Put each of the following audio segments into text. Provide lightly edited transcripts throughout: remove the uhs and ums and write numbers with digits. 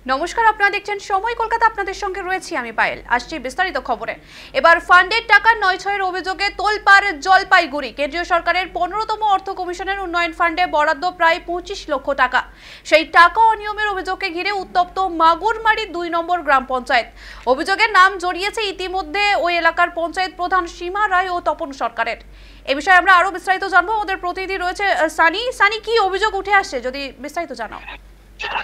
নমস্কার, আপনারা দেখছেন সময় কলকাতা। আপনাদের সঙ্গে রয়েছি আমি পায়েল। আসছি বিস্তারিত খবরে। এবার ফান্ডের টাকা নয় ছয়ের অভিযোগে তোলপাড় জলপাইগুড়ি। কেন্দ্রীয় সরকারের 15তম অর্থ কমিশনের উন্নয়ন ফান্ডে বরাদ্দ প্রায় 25 লক্ষ টাকা। সেই টাকা অনিয়মের অভিযোগকে ঘিরে উত্তপ্ত মাগুরমারি 2 নম্বর গ্রাম পঞ্চায়েত। অভিযোগের নাম জড়িয়েছে ইতিমধ্যে ওই এলাকার পঞ্চায়েত প্রধান সীমা রায় ও তপন সরকারের। এই বিষয়ে আমরা আরো বিস্তারিত জানবো। আমাদের প্রতিনিধি রয়েছে সানি। কি অভিযোগ উঠে আসছে যদি বিস্তারিত জানাও।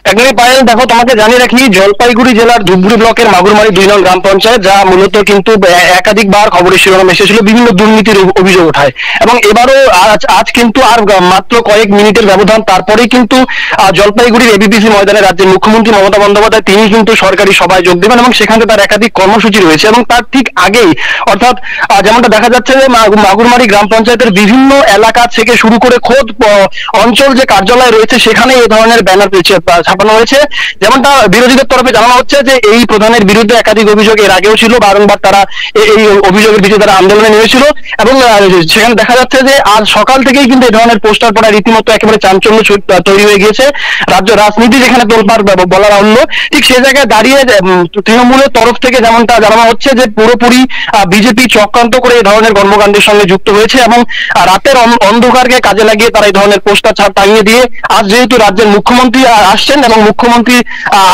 একদমই পায়েল, দেখো তোমাকে জানিয়ে রাখি, জলপাইগুড়ি জেলার ধূপগুড়ি ব্লকের মাগুরমারি 2 নং গ্রাম পঞ্চায়েত, যা মূলত কিন্তু একাধিকবার খবরের শিরোনামে এসেছিল, বিভিন্ন দুর্নীতির অভিযোগ ওঠায়। এবং এবারও আজ কিন্তু আর মাত্র কয়েক মিনিটের ব্যবধান, তারপরেই কিন্তু জলপাইগুড়ির এবিপিসি ময়দানে রাজ্যের মুখ্যমন্ত্রী মমতা বন্দ্যোপাধ্যায় তিনি কিন্তু সরকারি সভায় যোগ দেবেন এবং সেখানে তার একাধিক কর্মসূচি রয়েছে। এবং তার ঠিক আগেই, অর্থাৎ যেমনটা দেখা যাচ্ছে যে মাগুরমারি গ্রাম পঞ্চায়েতের বিভিন্ন এলাকা থেকে শুরু করে খোদ অঞ্চল যে কার্যালয় রয়েছে সেখানে এই ধরনের ব্যানার ছাপানো হয়েছে। যেমনটা বিরোধীদের তরফে জানানো হচ্ছে যে এই প্রধানের বিরুদ্ধে একাধিক অভিযোগ এর আগেও ছিল, বারংবার তারা এই অভিযোগের বিষয়ে তারা আন্দোলনে নেমেছিল। এবং সেখানে দেখা যাচ্ছে যে আজ সকাল থেকেই কিন্তু এই ধরনের পোস্টার পড়া রীতিমতো একেবারে চাঞ্চল্য তৈরি হয়ে গিয়েছে। রাজ্য রাজনীতি যেখানে তোলপাড় বলা বাহুল্য, ঠিক সে জায়গায় দাঁড়িয়ে তৃণমূলের তরফ থেকে যেমনটা জানানো হচ্ছে যে পুরোপুরি বিজেপি চক্রান্ত করে এই ধরনের কর্মকাণ্ডের সঙ্গে যুক্ত হয়েছে এবং রাতের অন্ধকারকে কাজে লাগিয়ে তারা এই ধরনের পোস্টার টাঙিয়ে দিয়ে, আজ যেহেতু রাজ্যের মুখ্যমন্ত্রী আসছেন এবং মুখ্যমন্ত্রী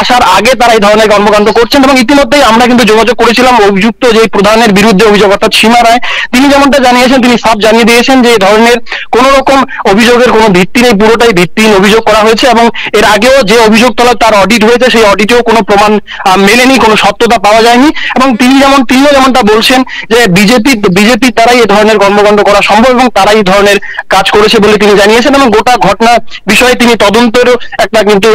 আসার আগে তারা এই ধরনের কর্মকাণ্ড করছেন। এবং ইতিমধ্যেই আমরা কিন্তু যোগাযোগ করেছিলাম অভিযুক্ত যে প্রধানের বিরুদ্ধে অভিযোগ, অর্থাৎ সীমা রায়, তিনি যেমনটা জানিয়েছেন, তিনি সাফ জানিয়ে দিয়েছেন যে এই ধরনের কোন রকম অভিযোগের কোনো ভিত্তি নেই, পুরোটাই ভিত্তিহীন অভিযোগ করা হয়েছে। এবং এর আগেও যে অভিযোগ তোলা তার অডিট হয়েছে, সেই অডিটেও কোনো প্রমাণ মেলেনি, কোনো সত্যতা পাওয়া যায়নি। এবং তিনিও যেমনটা বলছেন যে বিজেপি দ্বারাই এই ধরনের কর্মকাণ্ড করা সম্ভব এবং তারাই এই ধরনের কাজ করেছে বলে তিনি জানিয়েছেন। এবং গোটা ঘটনা বিষয়ে তিনি তদন্তেরও একটা কিন্তু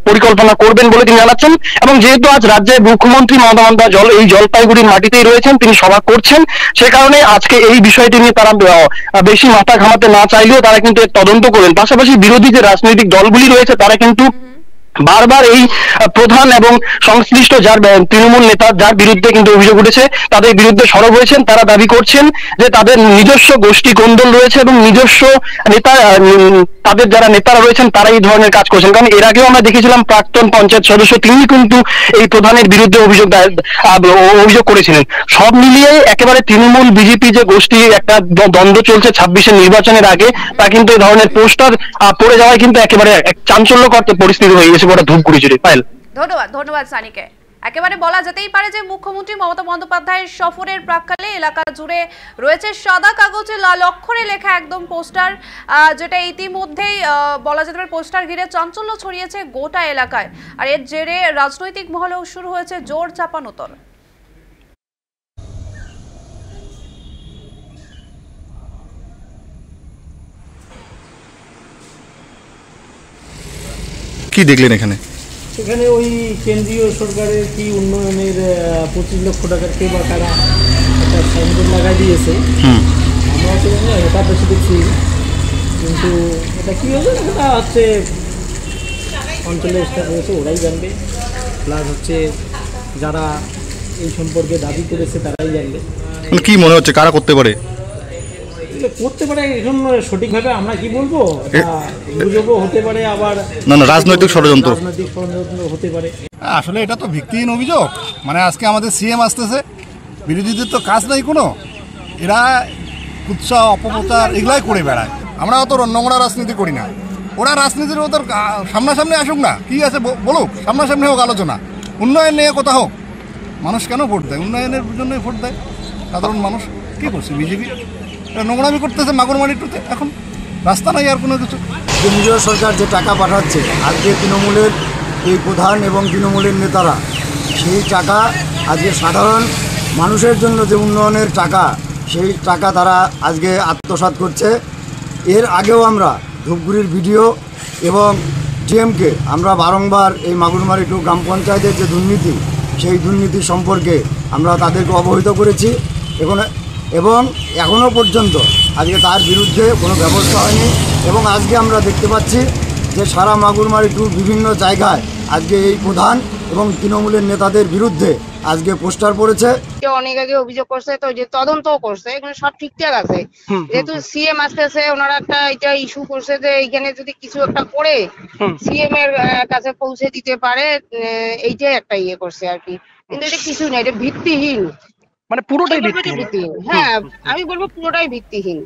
পরিকল্পনা করবেন বলে তিনি জানাচ্ছেন। এবং যেহেতু আজ রাজ্যের মুখ্যমন্ত্রী মমতা বন্দ্যোপাধ্যায় এই জলপাইগুড়ির মাটিতেই রয়েছেন, তিনি সভা করছেন, সে কারণে আজকে এই বিষয়টি নিয়ে তারা বেশি মাথা ঘামাতে না চাইলেও তারা কিন্তু এর তদন্ত করবেন। পাশাপাশি বিরোধী যে রাজনৈতিক দলগুলি রয়েছে তারা কিন্তু বারবার এই প্রধান এবং সংশ্লিষ্ট যার তৃণমূল নেতা যার বিরুদ্ধে কিন্তু অভিযোগ উঠেছে তাদের বিরুদ্ধে সরব হয়েছেন। তারা দাবি করছেন যে তাদের নিজস্ব গোষ্ঠী কোন্দল রয়েছে এবং নিজস্ব নেতা, তাদের যারা নেতারা রয়েছেন তারা এই ধরনের কাজ করছেন। কারণ এর আগেও আমরা দেখেছিলাম প্রাক্তন পঞ্চায়েত সদস্য তিনি কিন্তু এই প্রধানের বিরুদ্ধে অভিযোগ করেছিলেন। সব মিলিয়ে একেবারে তৃণমূল বিজেপি যে গোষ্ঠী একটা দ্বন্দ্ব চলছে 26-এর নির্বাচনের আগে, তা কিন্তু এই ধরনের পোস্টার পড়ে যাওয়ায় কিন্তু একেবারে চাঞ্চল্যকর পরিস্থিতি হয়ে গেছে গোটা ধূপগুড়ি জুড়ে। পায়েল, ধন্যবাদ সানিকে। একেবারে বলা যেতেই পারে যে মুখ্যমন্ত্রী মমতা বন্দ্যোপাধ্যায়ের সফরের প্রাক্কালে এলাকা জুড়ে রয়েছে সাদা কাগজে লাল অক্ষরে লেখা একদম পোস্টার, যেটা ইতিমধ্যেই বলা যেতে পারে পোস্টার ঘিরে চাঞ্চল্য ছড়িয়েছে গোটা এলাকায়। আর এর জেরে রাজনৈতিক মহলেও শুরু হয়েছে জোর চাপানোতর। কি দেখলেন এখানে? এখানে ওই কেন্দ্রীয় সরকারের কি উন্নয়নের 25 লক্ষ টাকার কে বা কারা একটা সাইনবোর্ড লাগাই দিয়েছে। আমরা তো এটা বেশি দেখছি, কিন্তু এটা কী হবে এটা হচ্ছে অঞ্চলের স্টাফ রয়েছে ওরাই জানবে, প্লাস হচ্ছে যারা এই সম্পর্কে দাবি করেছে তারাই জানবে। কি মনে হচ্ছে কারা করতে পারে? করতে পারে এখন সঠিকভাবে আমরা কি বলবো, গুজবও হতে পারে, আবার রাজনৈতিক ষড়যন্ত্র হতে পারে। আসলে এটা তো ভিত্তিহীন অভিযোগ। মানে আজকে আমাদের সিএম আসতেছে, বিরোধীদের তো কাজ নাই কোনো, এরা কুৎসা অপপ্রচার এগুলাই করে বেড়ায়। আমরা অত নোংরা রাজনীতি করি না, ওরা রাজনীতির ওদের সামনাসামনি আসুক না, কি আছে বলুক, সামনাসামনি হোক আলোচনা, উন্নয়ন নিয়ে কথা হোক। মানুষ কেন ভোট দেয়? উন্নয়নের জন্যই ভোট দেয় সাধারণ মানুষ। কী করছে বিজেপি? নোংরামি করতেছে মাগুরমারি টুতে, এখন রাস্তা নাই আর কোনো কিছু। কেন্দ্রীয় সরকার যে টাকা পাঠাচ্ছে আজকে তৃণমূলের এই প্রধান এবং তৃণমূলের নেতারা সেই টাকা আজকে সাধারণ মানুষের জন্য যে উন্নয়নের টাকা, সেই টাকা তারা আজকে আত্মসাৎ করছে। এর আগেও আমরা ধূপগুড়ির ভিডিও এবং ডিএমকে আমরা বারংবার এই মাগুরমারি 2 গ্রাম পঞ্চায়েতের যে দুর্নীতি, সেই দুর্নীতি সম্পর্কে আমরা তাদেরকে অবহিত করেছি এবং এখনও পর্যন্ত আজকে তার বিরুদ্ধে কোনো ব্যবস্থা হয়নি। এবং আজকে আমরা দেখতে পাচ্ছি যে সারা মাগুরমারি 2 বিভিন্ন জায়গায় আজকে এই প্রধান এবং তৃণমূলের নেতাদের বিরুদ্ধে আজকে পোস্টার পড়েছে। অনেক আগে অভিযোগ করছে, তো যে তদন্তও করছে, এখানে সব ঠিকঠাক আছে। যেহেতু সিএম আসতেছে, ওনারা একটা এটা ইস্যু করছে যে এইখানে যদি কিছু একটা করে সিএম এর কাছে পৌঁছে দিতে পারে, এইটাই একটা ইয়ে করছে আর কি। কিন্তু এটা কিছু না, এটা ভিত্তিহীন, মানে পুরোটাই ভিত্তিহীন। হ্যাঁ আমি বলবো পুরোটাই ভিত্তিহীন।